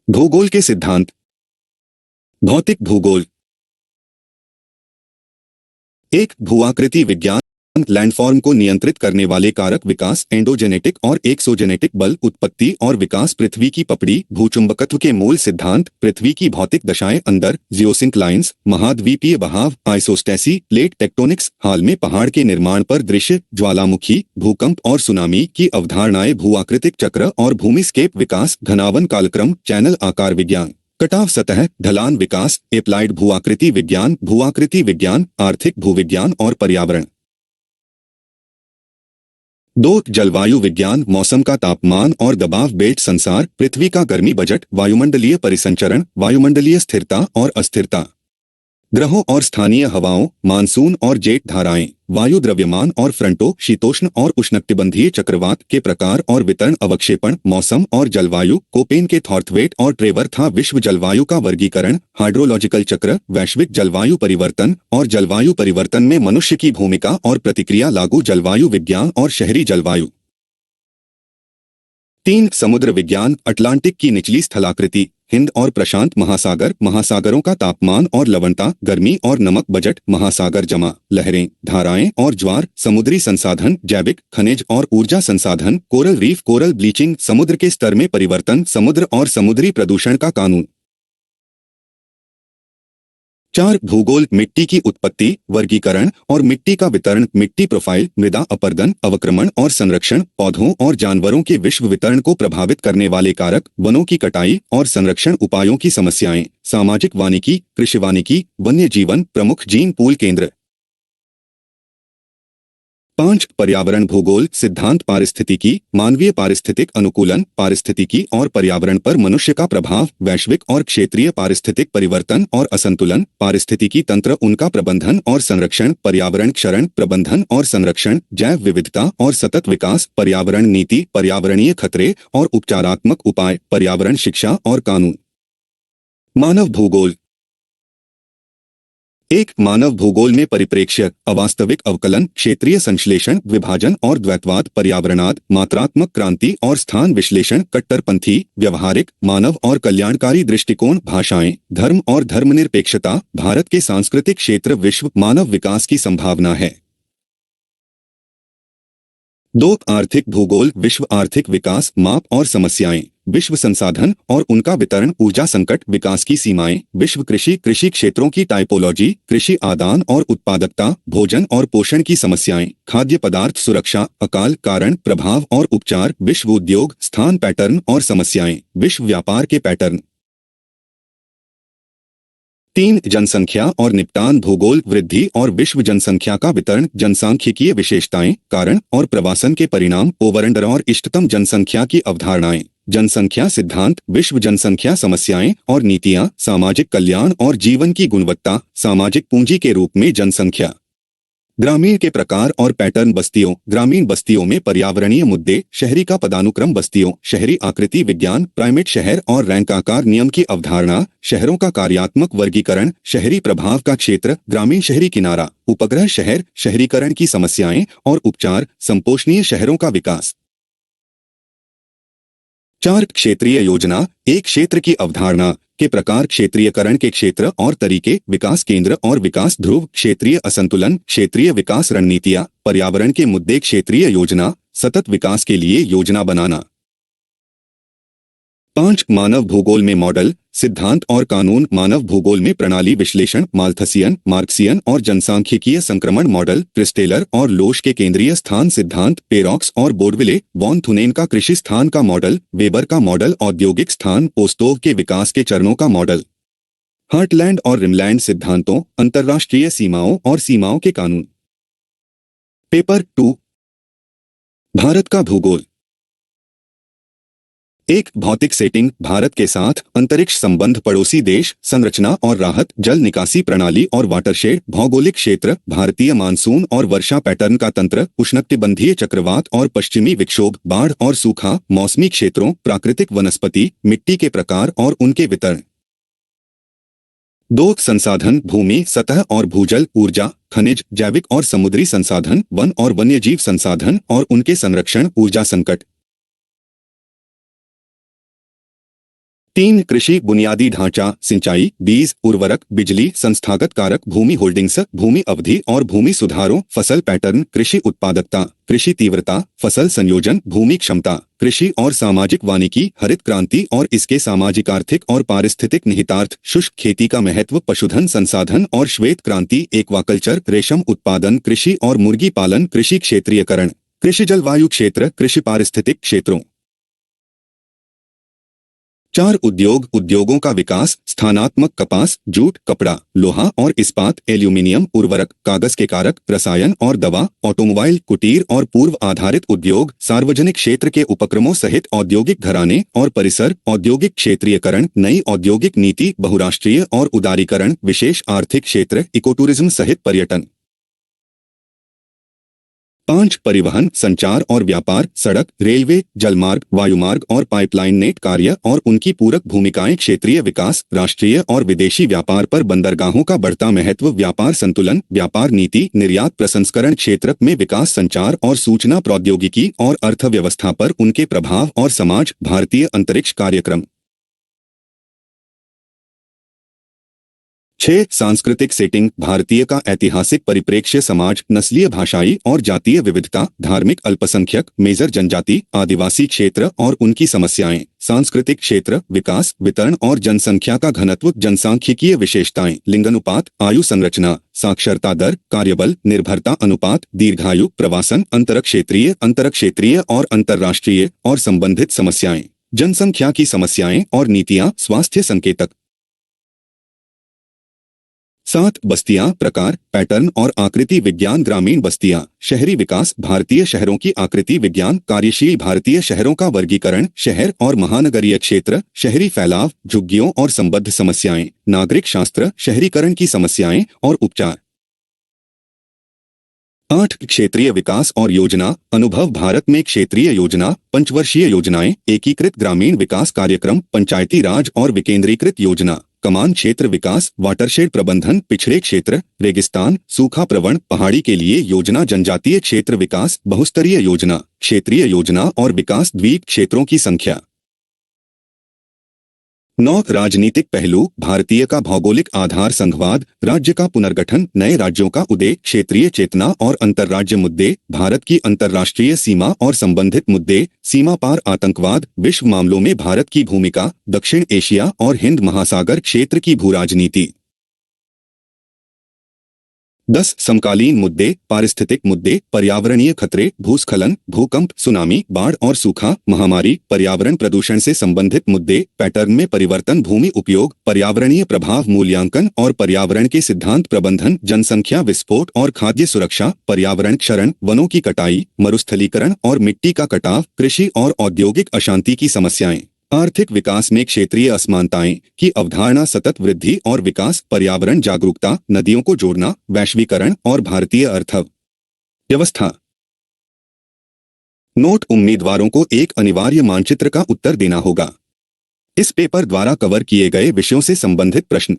भूगोल के सिद्धांत। भौतिक भूगोल एक भूआकृति विज्ञान लैंडफॉर्म को नियंत्रित करने वाले कारक विकास एंडोजेनेटिक और एक्सोजेनेटिक बल उत्पत्ति और विकास पृथ्वी की पपड़ी भूचुंबकत्व के मूल सिद्धांत पृथ्वी की भौतिक दशाएं अंदर जियोसिंक्लाइंस महाद्वीपीय बहाव आइसोस्टेसी प्लेट टेक्टोनिक्स हाल में पहाड़ के निर्माण पर दृश्य ज्वालामुखी भूकंप और सुनामी की अवधारणाएं भूआकृतिक चक्र और भूमिस्केप विकास घनावन कालक्रम चैनल आकार विज्ञान कटाव सतह ढलान विकास एप्लाइड भूआकृति विज्ञान आर्थिक भूविज्ञान और पर्यावरण। 2 जलवायु विज्ञान मौसम का तापमान और दबाव बेल्ट संसार पृथ्वी का गर्मी बजट वायुमंडलीय परिसंचरण वायुमंडलीय स्थिरता और अस्थिरता ग्रहों और स्थानीय हवाओं मानसून और जेट धाराएं वायु द्रव्यमान और फ्रंटों शीतोष्ण और उष्णकटिबंधीय चक्रवात के प्रकार और वितरण अवक्षेपण मौसम और जलवायु कोपेन के थॉर्थवेट और ट्रेवर था विश्व जलवायु का वर्गीकरण हाइड्रोलॉजिकल चक्र वैश्विक जलवायु परिवर्तन और जलवायु परिवर्तन में मनुष्य की भूमिका और प्रतिक्रिया लागू जलवायु विज्ञान और शहरी जलवायु। 3 समुद्र विज्ञान अटलांटिक की निचली स्थलाकृति हिंद और प्रशांत महासागर महासागरों का तापमान और लवणता गर्मी और नमक बजट महासागर जमा लहरें धाराएं और ज्वार समुद्री संसाधन जैविक खनिज और ऊर्जा संसाधन कोरल रीफ कोरल ब्लीचिंग समुद्र के स्तर में परिवर्तन समुद्र और समुद्री प्रदूषण का कानून। 4 भूगोल मिट्टी की उत्पत्ति वर्गीकरण और मिट्टी का वितरण मिट्टी प्रोफाइल मृदा अपरदन अवक्रमण और संरक्षण पौधों और जानवरों के विश्व वितरण को प्रभावित करने वाले कारक वनों की कटाई और संरक्षण उपायों की समस्याएं सामाजिक वानिकी कृषि वानिकी वन्य जीवन प्रमुख जीन पूल केंद्र। 5 पर्यावरण भूगोल सिद्धांत पारिस्थितिकी मानवीय पारिस्थितिक अनुकूलन पारिस्थितिकी और पर्यावरण पर मनुष्य का प्रभाव वैश्विक और क्षेत्रीय पारिस्थितिक परिवर्तन और असंतुलन पारिस्थितिकी तंत्र उनका प्रबंधन और संरक्षण पर्यावरण क्षरण प्रबंधन और संरक्षण जैव विविधता और सतत विकास पर्यावरण नीति पर्यावरणीय खतरे और उपचारात्मक उपाय पर्यावरण शिक्षा और कानून। मानव भूगोल एक मानव भूगोल में परिप्रेक्ष्य अवास्तविक अवकलन क्षेत्रीय संश्लेषण विभाजन और द्वैतवाद पर्यावरणाद मात्रात्मक क्रांति और स्थान विश्लेषण कट्टरपंथी व्यवहारिक मानव और कल्याणकारी दृष्टिकोण भाषाएं धर्म और धर्मनिरपेक्षता भारत के सांस्कृतिक क्षेत्र विश्व मानव विकास की संभावना है। 2 आर्थिक भूगोल विश्व आर्थिक विकास माप और समस्याएं विश्व संसाधन और उनका वितरण ऊर्जा संकट विकास की सीमाएं विश्व कृषि क्षेत्रों की टाइपोलॉजी कृषि आदान और उत्पादकता भोजन और पोषण की समस्याएं खाद्य पदार्थ सुरक्षा अकाल कारण प्रभाव और उपचार विश्व उद्योग स्थान पैटर्न और समस्याएं विश्व व्यापार के पैटर्न। 3 जनसंख्या और निपटान भूगोल वृद्धि और विश्व जनसंख्या का वितरण जनसांख्यिकीय विशेषताएं कारण और प्रवासन के परिणाम ओवरअंडर और इष्टतम जनसंख्या की अवधारणाएं जनसंख्या सिद्धांत विश्व जनसंख्या समस्याएं और नीतियां सामाजिक कल्याण और जीवन की गुणवत्ता सामाजिक पूंजी के रूप में जनसंख्या। ग्रामीण के प्रकार और पैटर्न बस्तियों ग्रामीण बस्तियों में पर्यावरणीय मुद्दे शहरी का पदानुक्रम बस्तियों शहरी आकृति विज्ञान प्राइमेट शहर और रैंक आकार नियम की अवधारणा शहरों का कार्यात्मक वर्गीकरण शहरी प्रभाव का क्षेत्र ग्रामीण शहरी किनारा उपग्रह शहर शहरीकरण की समस्याएं और उपचार संपोषणीय शहरों का विकास। 4 क्षेत्रीय योजना एक क्षेत्र की अवधारणा के प्रकार क्षेत्रीयकरण के क्षेत्र और तरीके विकास केंद्र और विकास ध्रुव क्षेत्रीय असंतुलन क्षेत्रीय विकास रणनीतियां पर्यावरण के मुद्दे क्षेत्रीय योजना सतत विकास के लिए योजना बनाना। 5 मानव भूगोल में मॉडल सिद्धांत और कानून मानव भूगोल में प्रणाली विश्लेषण माल्थसियन मार्क्सियन और जनसांख्यिकीय संक्रमण मॉडल क्रिस्टेलर और लोश के केंद्रीय स्थान सिद्धांत पेरॉक्स और बोर्डविले वॉन थुनेन का कृषि स्थान का मॉडल वेबर का मॉडल औद्योगिक स्थान पोस्तोव के विकास के चरणों का मॉडल हार्टलैंड और रिमलैंड सिद्धांतों अंतर्राष्ट्रीय सीमाओं और सीमाओं के कानून। पेपर 2 भारत का भूगोल एक भौतिक सेटिंग भारत के साथ अंतरिक्ष संबंध पड़ोसी देश संरचना और राहत जल निकासी प्रणाली और वाटरशेड भौगोलिक क्षेत्र भारतीय मानसून और वर्षा पैटर्न का तंत्र उष्णकटिबंधीय चक्रवात और पश्चिमी विक्षोभ बाढ़ और सूखा मौसमी क्षेत्रों प्राकृतिक वनस्पति मिट्टी के प्रकार और उनके वितरण। 2 संसाधन भूमि सतह और भूजल ऊर्जा खनिज जैविक और समुद्री संसाधन वन और वन्यजीव संसाधन और उनके संरक्षण ऊर्जा संकट। 3 कृषि बुनियादी ढांचा, सिंचाई, बीज, उर्वरक, बिजली, संस्थागत कारक, भूमि होल्डिंग्स, भूमि अवधि और भूमि सुधारों, फसल पैटर्न, कृषि उत्पादकता, कृषि तीव्रता, फसल संयोजन, भूमि क्षमता, कृषि और सामाजिक वानिकी, हरित क्रांति और इसके सामाजिक आर्थिक और पारिस्थितिक निहितार्थ, शुष्क खेती का महत्व, पशुधन संसाधन और श्वेत क्रांति, एक्वाकल्चर, रेशम उत्पादन, कृषि और मुर्गी पालन, कृषि क्षेत्रीयकरण, कृषि जलवायु क्षेत्र, कृषि पारिस्थितिक क्षेत्रों। 4 उद्योगों का विकास, स्थानात्मक कपास, जूट, कपड़ा, लोहा और इस्पात, एल्यूमीनियम, उर्वरक, कागज के कारक, रसायन और दवा, ऑटोमोबाइल, कुटीर और पूर्व आधारित उद्योग, सार्वजनिक क्षेत्र के उपक्रमों सहित औद्योगिक घराने और परिसर, औद्योगिक क्षेत्रीयकरण, नई औद्योगिक नीति, बहुराष्ट्रीय और उदारीकरण, विशेष आर्थिक क्षेत्र, इकोटूरिज्म सहित पर्यटन। 5 परिवहन, संचार और व्यापार, सड़क, रेलवे, जलमार्ग, वायुमार्ग और पाइपलाइन नेट कार्य और उनकी पूरक भूमिकाएं, क्षेत्रीय विकास, राष्ट्रीय और विदेशी व्यापार पर बंदरगाहों का बढ़ता महत्व, व्यापार संतुलन, व्यापार नीति, निर्यात प्रसंस्करण क्षेत्र में विकास, संचार और सूचना प्रौद्योगिकी और अर्थव्यवस्था पर उनके प्रभाव और समाज, भारतीय अंतरिक्ष कार्यक्रम। 6 सांस्कृतिक सेटिंग, भारतीय का ऐतिहासिक परिप्रेक्ष्य, समाज, नस्लीय, भाषाई और जातीय विविधता, धार्मिक अल्पसंख्यक, मेजर जनजाति, आदिवासी क्षेत्र और उनकी समस्याएं, सांस्कृतिक क्षेत्र, विकास, वितरण और जनसंख्या का घनत्व, जनसांख्यिकीय विशेषताएं, लिंगानुपात, आयु संरचना, साक्षरता दर, कार्यबल, निर्भरता अनुपात, दीर्घायु, प्रवासन, अंतरक्षेत्रीय और अंतर्राष्ट्रीय और संबंधित समस्याएं, जनसंख्या की समस्याएं और नीतियां, स्वास्थ्य संकेतक। 7 बस्तियां, प्रकार, पैटर्न और आकृति विज्ञान, ग्रामीण बस्तियां, शहरी विकास, भारतीय शहरों की आकृति विज्ञान, कार्यशील भारतीय शहरों का वर्गीकरण, शहर और महानगरीय क्षेत्र, शहरी फैलाव, झुग्गियों और संबद्ध समस्याएं, नागरिक शास्त्र, शहरीकरण की समस्याएं और उपचार। 8 क्षेत्रीय विकास और योजना, अनुभव, भारत में क्षेत्रीय योजना, पंचवर्षीय योजनाएं, एकीकृत ग्रामीण विकास कार्यक्रम, पंचायती राज और विकेंद्रीकृत योजना, कमान क्षेत्र विकास, वाटरशेड प्रबंधन, पिछड़े क्षेत्र, रेगिस्तान, सूखा प्रवण, पहाड़ी के लिए योजना, जनजातीय क्षेत्र विकास, बहुस्तरीय योजना, क्षेत्रीय योजना और विकास, द्वीप क्षेत्रों की संख्या। 9 राजनीतिक पहलू, भारतीय का भौगोलिक आधार, संघवाद, राज्य का पुनर्गठन, नए राज्यों का उदय, क्षेत्रीय चेतना और अंतर्राज्य मुद्दे, भारत की अंतर्राष्ट्रीय सीमा और संबंधित मुद्दे, सीमा पार आतंकवाद, विश्व मामलों में भारत की भूमिका, दक्षिण एशिया और हिंद महासागर क्षेत्र की भूराजनीति। 10 समकालीन मुद्दे, पारिस्थितिक मुद्दे, पर्यावरणीय खतरे, भूस्खलन, भूकंप, सुनामी, बाढ़ और सूखा, महामारी, पर्यावरण प्रदूषण से संबंधित मुद्दे, पैटर्न में परिवर्तन, भूमि उपयोग, पर्यावरणीय प्रभाव मूल्यांकन और पर्यावरण के सिद्धांत, प्रबंधन, जनसंख्या विस्फोट और खाद्य सुरक्षा, पर्यावरण क्षरण, वनों की कटाई, मरुस्थलीकरण और मिट्टी का कटाव, कृषि और औद्योगिक अशांति की समस्याएं, आर्थिक विकास में क्षेत्रीय असमानताएं की अवधारणा, सतत वृद्धि और विकास, पर्यावरण जागरूकता, नदियों को जोड़ना, वैश्वीकरण और भारतीय अर्थव्यवस्था। नोट, उम्मीदवारों को एक अनिवार्य मानचित्र का उत्तर देना होगा। इस पेपर द्वारा कवर किए गए विषयों से संबंधित प्रश्न